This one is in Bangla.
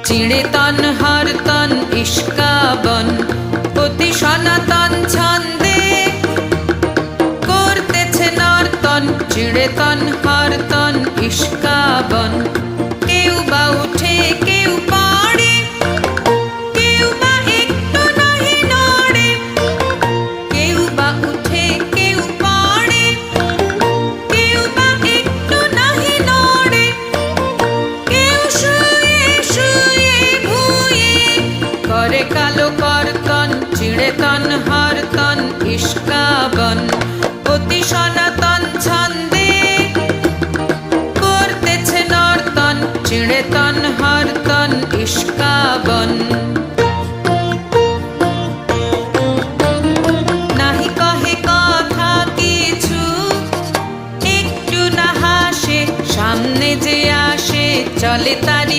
চিড়ে তন হর তন ইস্কাবন অতি সনাতন ছন্দে করতেছে নর্তন। চিড়ে তন হর তন ইস্কাবন কেউ বা উঠে কেউ পড়ে, কেউ বা একটু নাহি নড়ে। কেউ বা উঠে কেউ পড়ে, কেউ বা একটু নাহি নড়ে। কেউ শুয়ে শুয়ে ভুঁয়ে করে কালো কর্তন। চিড়ে তন হর তন ইস্কাবন অতি সনাতন ছন্দে করতেছে নর্তন। চিড়ে তন হর তন ইস্কাবন নাহি কহে কথা কিছু, একটু না হাসে, সামনে যে আসে চলে তারি